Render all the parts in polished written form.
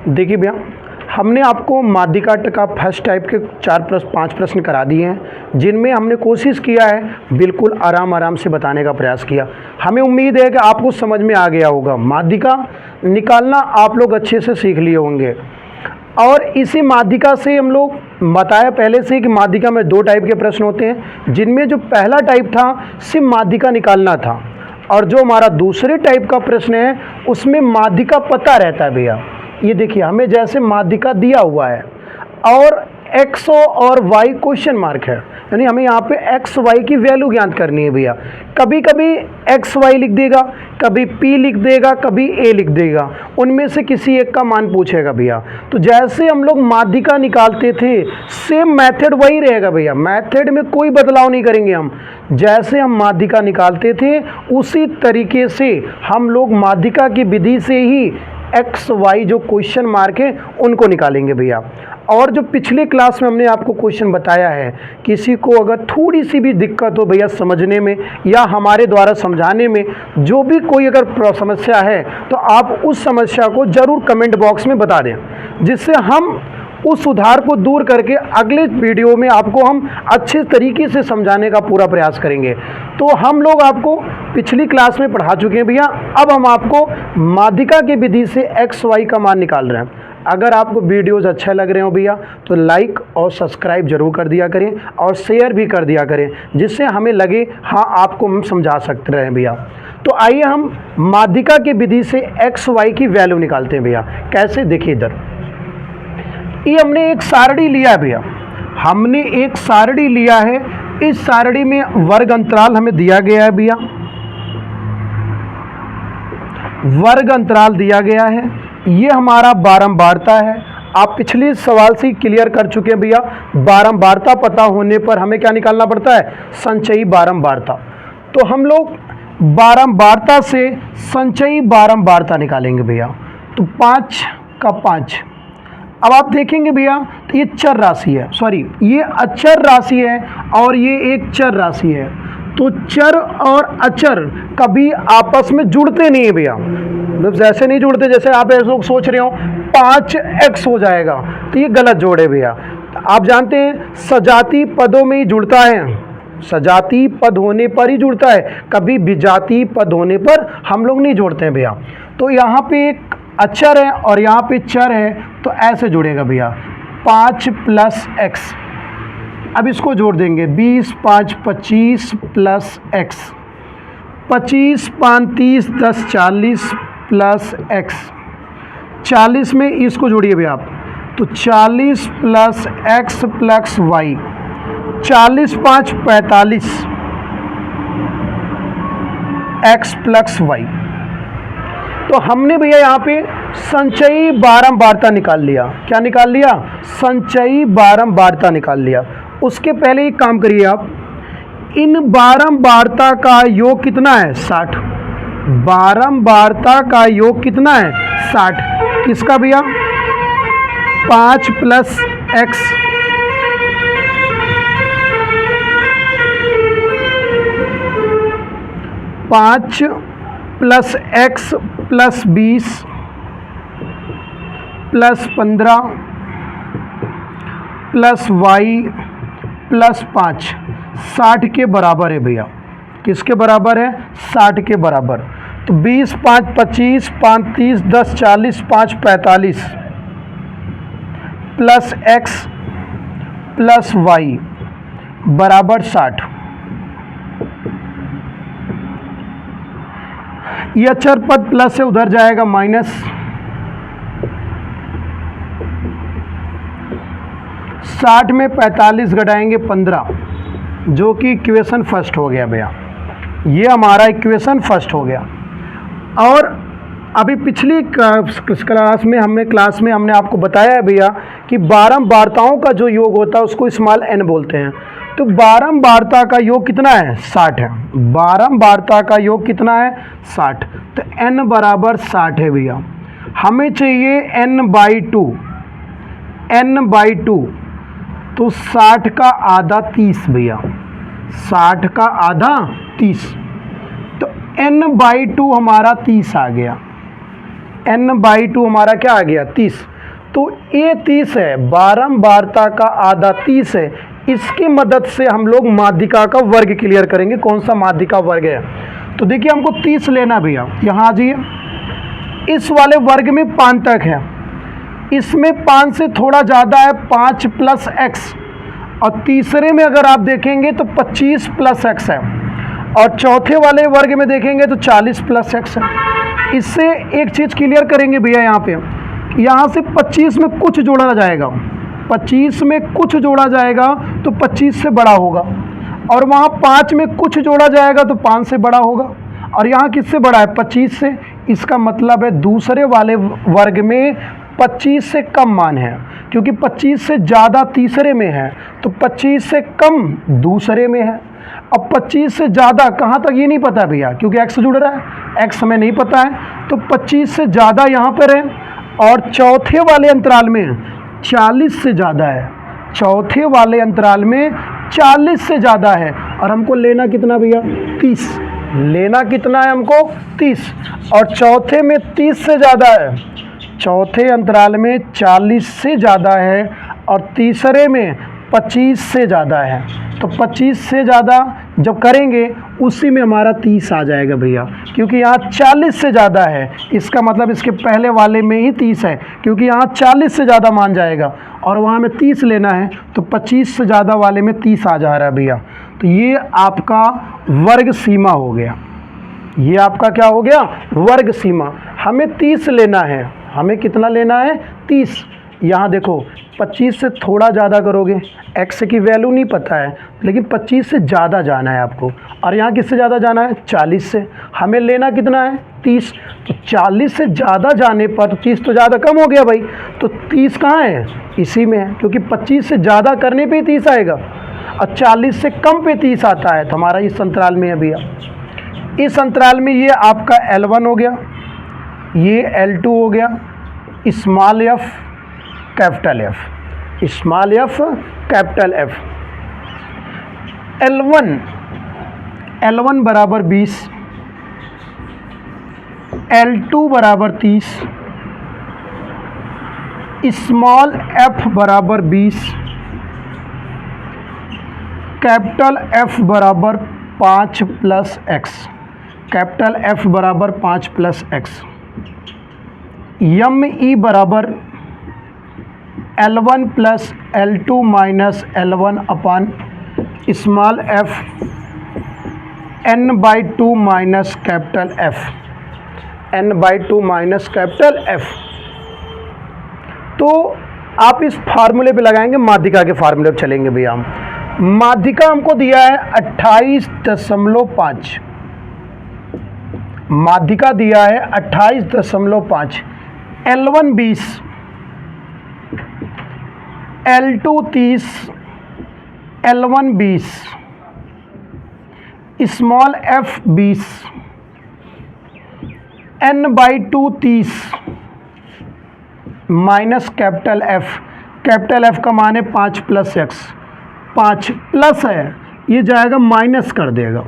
देखिए भैया, हमने आपको माध्यिका का फर्स्ट टाइप के 5 प्रश्न करा दिए हैं, जिनमें हमने कोशिश किया है बिल्कुल आराम से बताने का प्रयास किया। हमें उम्मीद है कि आपको समझ में आ गया होगा। माध्यिका निकालना आप लोग अच्छे से सीख लिए होंगे, और इसी माध्यिका से हम लोग बताया पहले से कि माध्यिका में 2 टाइप के प्रश्न होते हैं, जिनमें जो पहला टाइप था सिर्फ माध्यिका निकालना था, और जो हमारा दूसरे टाइप का प्रश्न है उसमें माध्यिका पता रहता है भैया। ये देखिए, हमें जैसे माध्यिका दिया हुआ है और x और y क्वेश्चन मार्क है, यानी हमें यहाँ पे x y की वैल्यू ज्ञात करनी है भैया। कभी कभी x y लिख देगा, कभी p लिख देगा, कभी a लिख देगा, उनमें से किसी एक का मान पूछेगा भैया। तो जैसे हम लोग माध्यिका निकालते थे सेम मेथड वही रहेगा भैया, मेथड में कोई बदलाव नहीं करेंगे हम। जैसे हम माध्यिका निकालते थे उसी तरीके से हम लोग माध्यिका की विधि से ही एक्स वाई जो क्वेश्चन मार्क है उनको निकालेंगे भैया। और जो पिछले क्लास में हमने आपको क्वेश्चन बताया है, किसी को अगर थोड़ी सी भी दिक्कत हो भैया समझने में या हमारे द्वारा समझाने में, जो भी कोई अगर समस्या है तो आप उस समस्या को ज़रूर कमेंट बॉक्स में बता दें, जिससे हम उस सुधार को दूर करके अगले वीडियो में आपको हम अच्छे तरीके से समझाने का पूरा प्रयास करेंगे। तो हम लोग आपको पिछली क्लास में पढ़ा चुके हैं भैया, अब हम आपको माध्यिका की विधि से एक्स वाई का मान निकाल रहे हैं। अगर आपको वीडियोज़ अच्छे लग रहे हो भैया तो लाइक और सब्सक्राइब जरूर कर दिया करें और शेयर भी कर दिया करें, जिससे हमें लगे हाँ आपको हम समझा सकते रहें भैया। तो आइए हम माध्यिका की विधि से एक्स वाई की वैल्यू निकालते हैं भैया। कैसे, देखिए इधर ये हमने एक सारणी लिया है भैया, हमने एक सारणी लिया है। इस सारणी में वर्ग अंतराल हमें दिया गया है भैया, वर्ग अंतराल दिया गया है। ये हमारा बारंबारता है। आप पिछले सवाल से क्लियर कर चुके हैं भैया, बारंबारता पता होने पर हमें क्या निकालना पड़ता है, संचयी बारंबारता। तो हम लोग बारंबारता से संचयी बारंबारता निकालेंगे भैया। तो 5 का 5। अब आप देखेंगे भैया तो ये चर राशि है, सॉरी ये अचर राशि है और ये एक चर राशि है। तो चर और अचर कभी आपस में जुड़ते नहीं है भैया, मतलब जैसे नहीं जुड़ते, जैसे आप ऐसे लोग सोच रहे हो 5x हो जाएगा, तो ये गलत जोड़ है भैया। आप जानते हैं सजाती पदों में ही जुड़ता है, सजाती पद होने पर ही जुड़ता है, कभी विजाती पद होने पर हम लोग नहीं जोड़ते हैं भैया। तो यहाँ पे एक अचर है और यहाँ पे चर है, तो ऐसे जुड़ेगा भैया 5 + x। अब इसको जोड़ देंगे 20 × 5 = 25 + x, 25 × 5 = 30, 10 = 40 + x। 40 में इसको जोड़िए भैया आप, तो 40 + x + y, 40 × 5 = 45 x + y। तो हमने भैया यहाँ पे संचयी बारंबारता निकाल लिया। क्या निकाल लिया, संचयी बारंबारता निकाल लिया। उसके पहले एक काम करिए आप, इन बारंबारता का योग कितना है, 60। बारंबारता का योग कितना है, 60। किसका भैया, 5 + x, 5 + x + 20 + 15 + y + 5, 60 के बराबर है भैया। किसके बराबर है, 60 के बराबर। तो 20 × 5 = 25, 5 × 30, 10 = 40, 5 = 45 + x + y बराबर 60। यह अचर पद प्लस से उधर जाएगा माइनस, 60 में 45 घटाएंगे 15, जो कि इक्वेशन फर्स्ट हो गया भैया। ये हमारा इक्वेशन फर्स्ट हो गया। और अभी पिछली क्लास में हमने आपको बताया है भैया कि बारंबारताओं का जो योग होता है उसको स्मॉल n बोलते हैं। तो बारंबारता का योग कितना है, 60 है। बारंबारता का योग कितना है, 60। तो n बराबर 60 है भैया। हमें चाहिए n/2, n/2। तो 60 का आधा 30 भैया, 60 का आधा 30। तो n/2 हमारा 30 आ गया। n/2 हमारा क्या आ गया 30। तो ये 30 है, बारंबारता का आधा 30 है। इसकी मदद से हम लोग माध्यिका का वर्ग क्लियर करेंगे। कौन सा माध्यिका वर्ग है? तो देखिए हमको 30 लेना भैया, यहाँ आ जाइए। इस वाले वर्ग में 5 तक है, इसमें 5 से थोड़ा ज़्यादा है 5 + x, और तीसरे में अगर आप देखेंगे तो 25 + x है, और चौथे वाले वर्ग में देखेंगे तो 40 + x है। इससे एक चीज़ क्लियर करेंगे भैया, यहाँ से 25 में कुछ जोड़ा जाएगा, 25 में कुछ जोड़ा जाएगा तो 25 से बड़ा होगा, और वहाँ 5 में कुछ जोड़ा जाएगा तो 5 से बड़ा होगा, और यहाँ किससे बड़ा है 25 से। इसका मतलब है दूसरे वाले वर्ग में 25 से कम मान है, क्योंकि 25 से ज़्यादा तीसरे में है, तो 25 से कम दूसरे में है। अब 25 से ज़्यादा कहाँ तक ये नहीं पता भैया, क्योंकि x जुड़ रहा है, x हमें नहीं पता है, तो 25 से ज़्यादा यहाँ पर है, और चौथे वाले अंतराल में 40 से ज़्यादा है, चौथे वाले अंतराल में 40 से ज़्यादा है, और हमको लेना कितना भैया 30, लेना कितना है हमको 30, और चौथे में 30 से ज़्यादा है, चौथे अंतराल में 40 से ज़्यादा है, और तीसरे में 25 से ज़्यादा है। तो 25 से ज़्यादा जब करेंगे उसी में हमारा 30 आ जाएगा भैया, क्योंकि यहाँ 40 से ज़्यादा है, इसका मतलब इसके पहले वाले में ही 30 है, क्योंकि यहाँ 40 से ज़्यादा मान जाएगा, और वहाँ में 30 लेना है, तो 25 से ज़्यादा वाले में 30 आ जा रहा है भैया। तो ये आपका वर्ग सीमा हो गया, ये आपका क्या हो गया वर्ग सीमा। हमें 30 लेना है, हमें कितना लेना है 30। यहाँ देखो 25 से थोड़ा ज़्यादा करोगे, x की वैल्यू नहीं पता है, लेकिन 25 से ज़्यादा जाना है आपको, और यहाँ किससे ज़्यादा जाना है 40 से। हमें लेना कितना है 30, तो 40 से ज़्यादा जाने पर 30 तो ज़्यादा कम हो गया भाई, तो 30 कहाँ है इसी में है, क्योंकि 25 से ज़्यादा करने पे ही 30 आएगा, और 40 से कम पे 30 आता है, तो हमारा इस अंतराल में है भैया। इस अंतराल में ये आपका L1 हो गया, ये L2 हो गया, small f capital F, small f capital F। L1 बराबर 20, L2 बराबर 30, स्मॉल f बराबर 20, कैपिटल F बराबर 5 + x, कैपिटल F बराबर 5 + x। e बराबर L1 + L2 - L1 अपन small f n/2 minus capital F, n/2 minus capital F। तो आप इस फार्मूले पे लगाएंगे, माध्यिका के फार्मूले पे चलेंगे भैया हम। माध्यिका हमको दिया है 28.5, माध्यिका दिया है 28.5, L1 20, L2 30, L1 20, small f 20, n/2 30 minus capital F, capital F का मान है 5 + x, 5 प्लस है, ये जाएगा माइनस कर देगा,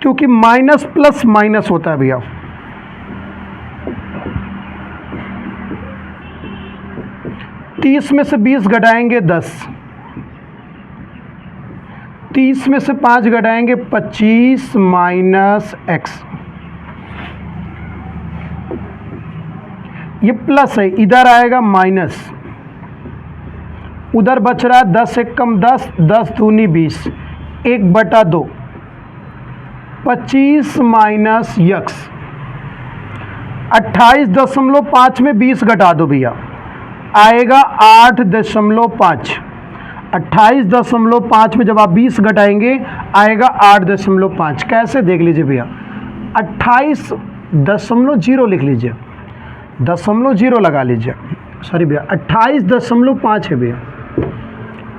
क्योंकि माइनस प्लस माइनस होता है भैया। तीस में से 20 घटाएंगे 10, 30 में से 5 घटाएंगे 25 माइनस x, ये प्लस है, इधर आएगा माइनस, उधर बच रहा है 10 एक कम 10, 10 दूनी 20, 1/2, 25 माइनस x। 28.5 में 20 घटा दो भैया, आएगा 8.5। 28.5 में जब आप 20 घटाएंगे आएगा 8.5। कैसे देख लीजिए भैया, 28.0 लिख लीजिए, 0 लगा लीजिए, सॉरी भैया 28.5 है भैया,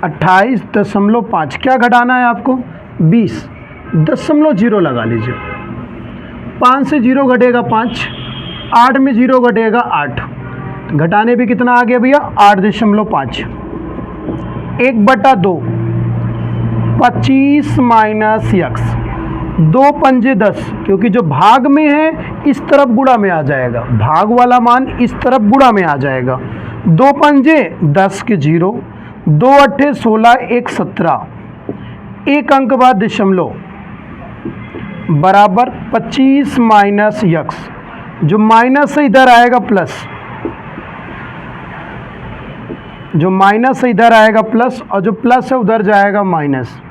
28.5। क्या घटाना है आपको 20.0 लगा लीजिए, 5 से 0 घटेगा 5, 8 में 0 घटेगा 8, घटाने भी कितना आ गया भैया 8.5। 1/2, 25 माइनस x, 2 पंजे 10, क्योंकि जो भाग में है इस तरफ गुणा में आ जाएगा, भाग वाला मान इस तरफ गुणा में आ जाएगा। 2 पंजे 10 के 0, 2 अट्ठे 16, 1 17, एक अंक बाद दशमलव बराबर 25 माइनस यक्स, जो माइनस से इधर आएगा प्लस, जो माइनस से इधर आएगा प्लस, और जो प्लस है उधर जाएगा माइनस।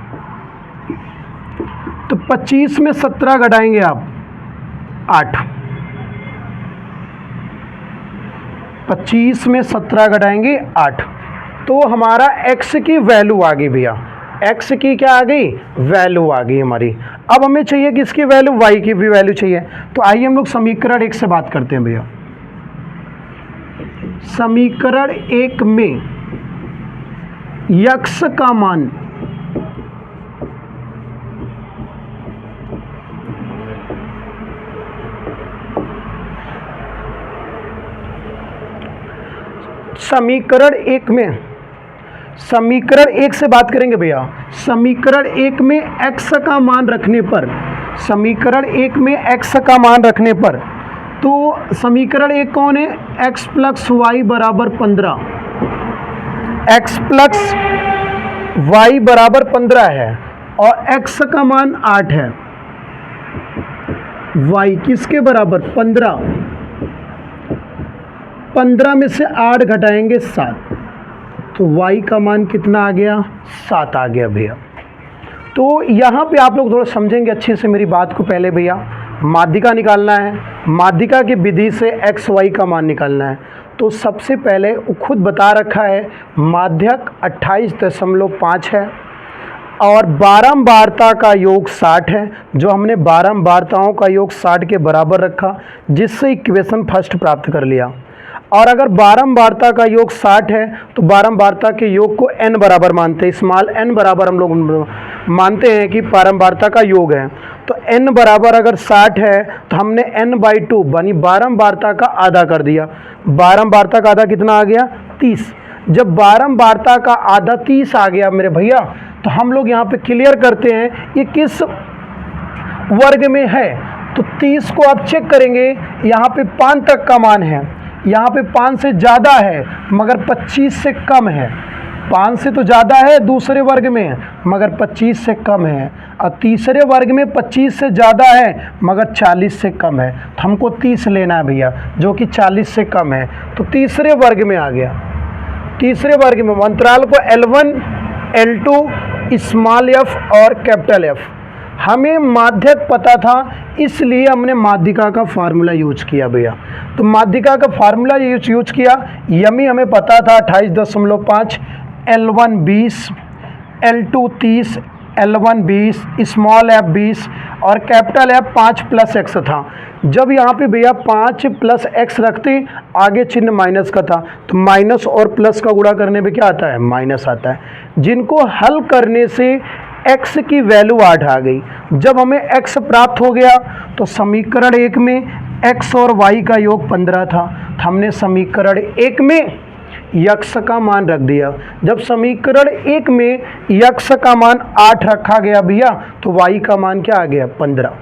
तो 25 में 17 घटाएंगे आप 8, 25 में 17 घटाएंगे 8, तो हमारा x की वैल्यू आ गई भैया, x की क्या आ गई, वैल्यू आ गई हमारी। अब हमें चाहिए कि इसकी वैल्यू y की भी वैल्यू चाहिए, तो आइए हम लोग समीकरण 1 से बात करते हैं भैया। समीकरण 1 में x का मान समीकरण 1 से बात करेंगे भैया। समीकरण 1 में x का मान रखने पर, समीकरण 1 में x का मान रखने पर, तो समीकरण 1 कौन है, x प्लस वाई बराबर 15, x प्लस वाई बराबर 15 है, और x का मान 8 है, y किसके बराबर 15, 15 में से 8 घटाएंगे 7, तो y का मान कितना आ गया, 7 आ गया भैया। तो यहाँ पे आप लोग थोड़ा समझेंगे अच्छे से मेरी बात को। पहले भैया माध्यिका निकालना है, माध्यिका की विधि से x y का मान निकालना है। तो सबसे पहले वो खुद बता रखा है माध्यक 28.5 है और बारंबारता का योग 60 है, जो हमने बारंबारताओं का योग 60 के बराबर रखा, जिससे इक्वेशन फर्स्ट प्राप्त कर लिया। और अगर बारंबारता का योग 60 है तो बारंबारता के योग को n बराबर मानते हैं, स्मॉल n बराबर हम लोग मानते हैं कि बारंबारता का योग है। तो n बराबर अगर 60 है तो हमने n/2 यानी बारंबारता का आधा कर दिया। बारंबारता का आधा कितना आ गया, 30। जब बारंबारता का आधा 30 आ गया मेरे भैया, तो हम लोग यहाँ पे क्लियर करते हैं ये किस वर्ग में है। तो 30 को आप चेक करेंगे, यहाँ पे 5 तक का मान है, यहाँ पे 5 से ज़्यादा है मगर 25 से कम है। 5 से तो ज़्यादा है दूसरे वर्ग में मगर 25 से कम है, और तीसरे वर्ग में 25 से ज़्यादा है मगर 40 से कम है। तो हमको 30 लेना है भैया, जो कि 40 से कम है, तो तीसरे वर्ग में आ गया। तीसरे वर्ग में अंतराल को L1, L2, स्मॉल f और कैपिटल F। हमें माध्यक पता था इसलिए हमने माध्यिका का फार्मूला यूज किया भैया। तो माध्यिका का फार्मूला यूज किया, यमी हमें पता था 28.5, L1 20, L2 30, L1 20, small f 20 और कैपिटल F 5 + x था। जब यहाँ पे भैया 5 + x रखते, आगे चिन्ह माइनस का था, तो माइनस और प्लस का गुणा करने पे क्या आता है, माइनस आता है। जिनको हल करने से x की वैल्यू 8 आ गई। जब हमें x प्राप्त हो गया तो समीकरण 1 में x और y का योग 15 था, तो हमने समीकरण 1 में x का मान रख दिया। जब समीकरण 1 में x का मान 8 रखा गया भैया, तो y का मान क्या आ गया, 15।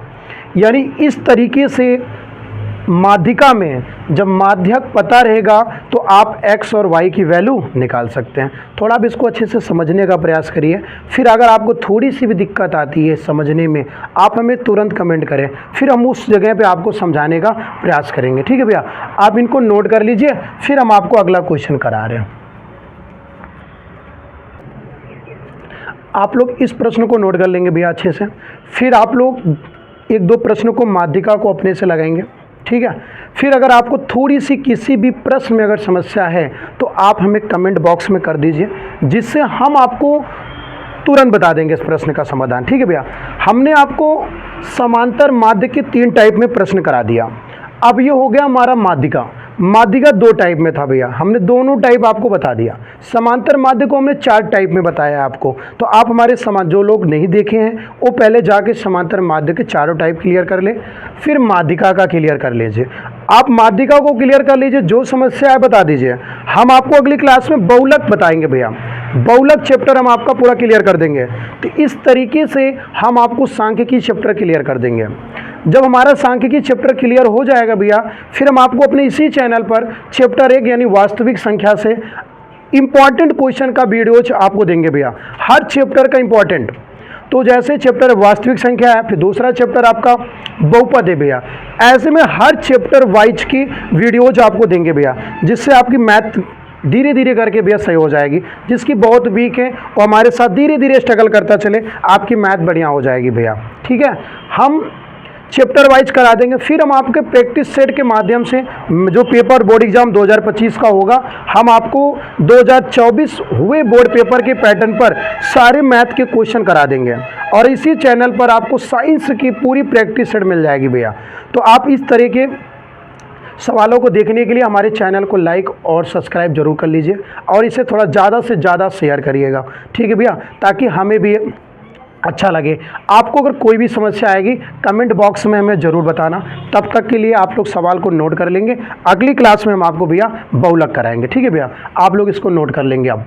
यानी इस तरीके से माध्यिका में जब माध्यक पता रहेगा तो आप x और y की वैल्यू निकाल सकते हैं। थोड़ा भी इसको अच्छे से समझने का प्रयास करिए। फिर अगर आपको थोड़ी सी भी दिक्कत आती है समझने में, आप हमें तुरंत कमेंट करें, फिर हम उस जगह पे आपको समझाने का प्रयास करेंगे। ठीक है भैया, आप इनको नोट कर लीजिए, फिर हम आपको अगला क्वेश्चन करा रहे हैं। आप लोग इस प्रश्न को नोट कर लेंगे भैया अच्छे से, फिर आप लोग 1-2 प्रश्नों को माध्यिका को अपने से लगाएंगे। ठीक है, फिर अगर आपको थोड़ी सी किसी भी प्रश्न में अगर समस्या है तो आप हमें कमेंट बॉक्स में कर दीजिए, जिससे हम आपको तुरंत बता देंगे इस प्रश्न का समाधान। ठीक है भैया, हमने आपको समांतर माध्य के 3 टाइप में प्रश्न करा दिया। अब ये हो गया हमारा माध्यिका। माध्यिका 2 टाइप में था भैया, हमने दोनों टाइप आपको बता दिया। समांतर माध्य को हमने 4 टाइप में बताया आपको। तो आप हमारे जो लोग नहीं देखे हैं वो पहले जाके समांतर माध्य के चारों टाइप क्लियर कर ले, फिर माध्यिका का क्लियर कर लीजिए। आप माध्यिका को क्लियर कर लीजिए, जो समस्या है बता दीजिए। हम आपको अगली क्लास में बहुलक बताएंगे भैया। बहुलक चैप्टर हम आपका पूरा क्लियर कर देंगे। तो इस तरीके से हम आपको सांख्यिकी चैप्टर क्लियर कर देंगे। जब हमारा सांख्यिकी चैप्टर क्लियर हो जाएगा भैया, फिर हम आपको अपने इसी चैनल पर चैप्टर 1 यानी वास्तविक संख्या से इंपॉर्टेंट क्वेश्चन का वीडियोज आपको देंगे भैया, हर चैप्टर का इंपॉर्टेंट। तो जैसे चैप्टर वास्तविक संख्या है, फिर दूसरा चैप्टर आपका बहुपद है भैया, ऐसे में हर चैप्टर वाइज की वीडियोज आपको देंगे भैया, जिससे आपकी मैथ धीरे धीरे करके भैया सही हो जाएगी। जिसकी बहुत वीक है वो हमारे साथ धीरे धीरे स्ट्रगल करता चले, आपकी मैथ बढ़िया हो जाएगी भैया। ठीक है, हम चैप्टर वाइज करा देंगे। फिर हम आपके प्रैक्टिस सेट के माध्यम से जो पेपर बोर्ड एग्जाम 2025 का होगा, हम आपको 2024 हुए बोर्ड पेपर के पैटर्न पर सारे मैथ के क्वेश्चन करा देंगे, और इसी चैनल पर आपको साइंस की पूरी प्रैक्टिस सेट मिल जाएगी भैया। तो आप इस तरह के सवालों को देखने के लिए हमारे चैनल को लाइक और सब्सक्राइब जरूर कर लीजिए, और इसे थोड़ा ज़्यादा से ज़्यादा शेयर करिएगा। ठीक है भैया, ताकि हमें भी अच्छा लगे। आपको अगर कोई भी समस्या आएगी कमेंट बॉक्स में हमें ज़रूर बताना। तब तक के लिए आप लोग सवाल को नोट कर लेंगे। अगली क्लास में हम आपको भैया बहुलक कराएंगे। ठीक है भैया, आप लोग इसको नोट कर लेंगे अब।